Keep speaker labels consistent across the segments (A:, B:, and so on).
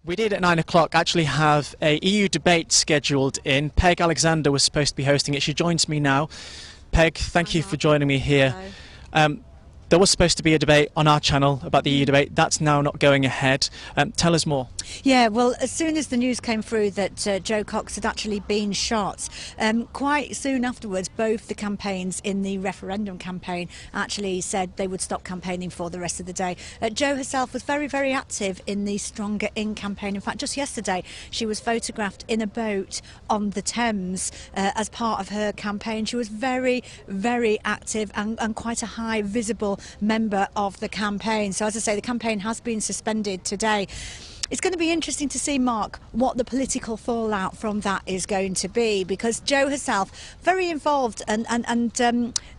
A: We did at 9 o'clock actually have a EU debate scheduled in. Peg Alexander was supposed to be hosting it. She joins me now. Peg, thank you for joining me here. There was supposed to be a debate on our channel about the EU debate. That's now not going ahead. Tell us more.
B: Yeah, well, as soon as the news came through that Jo Cox had actually been shot, quite soon afterwards, both the campaigns in the referendum campaign actually said they would stop campaigning for the rest of the day. Jo herself was very, very active in the Stronger In campaign. In fact, just yesterday, she was photographed in a boat on the Thames as part of her campaign. She was very, very active and quite a high visible member of the campaign. So as I say, the campaign has been suspended today. It's going to be interesting to see, Mark, what the political fallout from that is going to be, because Jo herself, very involved and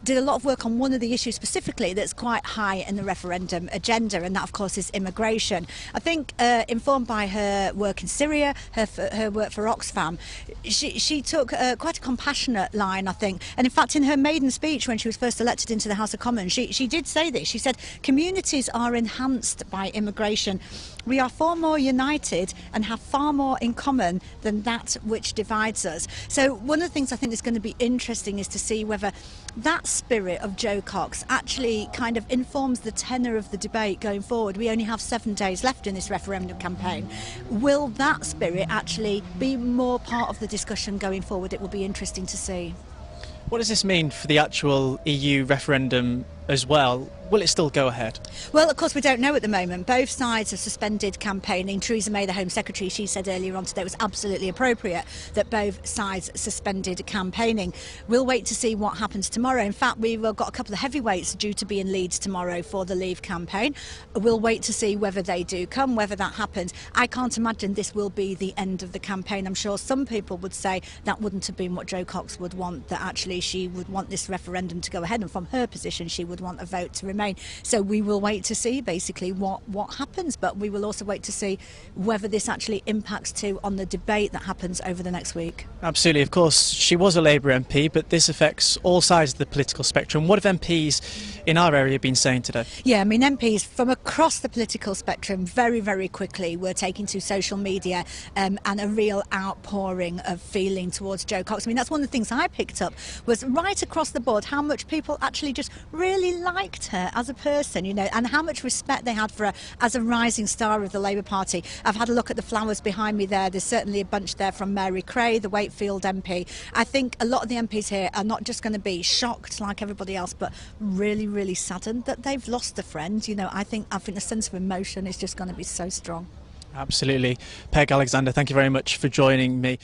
B: did a lot of work on one of the issues specifically that's quite high in the referendum agenda, and that, of course, is immigration. I think, informed by her work in Syria, her work for Oxfam, she took quite a compassionate line, I think. And in fact, in her maiden speech when she was first elected into the House of Commons, she did say this. She said, communities are enhanced by immigration. We are far more united and have far more in common than that which divides us. So one of the things I think is going to be interesting is to see whether that spirit of Jo Cox actually kind of informs the tenor of the debate going forward. We only have 7 days left in this referendum campaign. Will that spirit actually be more part of the discussion going forward? It will be interesting to see.
A: What does this mean for the actual EU referendum as well? Will it still go ahead?
B: Well, of course, we don't know at the moment. Both sides have suspended campaigning. Theresa May, the Home Secretary, she said earlier on today it was absolutely appropriate that both sides suspended campaigning. We'll wait to see what happens tomorrow. In fact, we've got a couple of heavyweights due to be in Leeds tomorrow for the Leave campaign. We'll wait to see whether they do come, whether that happens. I can't imagine this will be the end of the campaign. I'm sure some people would say that wouldn't have been what Jo Cox would want, that actually she would want this referendum to go ahead, and from her position she would want a vote to remain. So we will wait to see basically what happens, but we will also wait to see whether this actually impacts too on the debate that happens over the next week.
A: Absolutely. Of course, she was a Labour MP, but this affects all sides of the political spectrum. What have MPs in our area been saying today?
B: Yeah, I mean, MPs from across the political spectrum very, very quickly were taking to social media and a real outpouring of feeling towards Jo Cox. I mean, that's one of the things I picked up, was right across the board how much people actually just really liked her as a person, you know, and how much respect they had for her as a rising star of the Labour Party. I've had a look at the flowers behind me there. There's certainly a bunch there from Mary Cray, the Wakefield MP. I think a lot of the MPs here are not just going to be shocked like everybody else, but really, really saddened that they've lost a friend. You know, I think the sense of emotion is just going to be so strong.
A: Absolutely. Peg Alexander, thank you very much for joining me.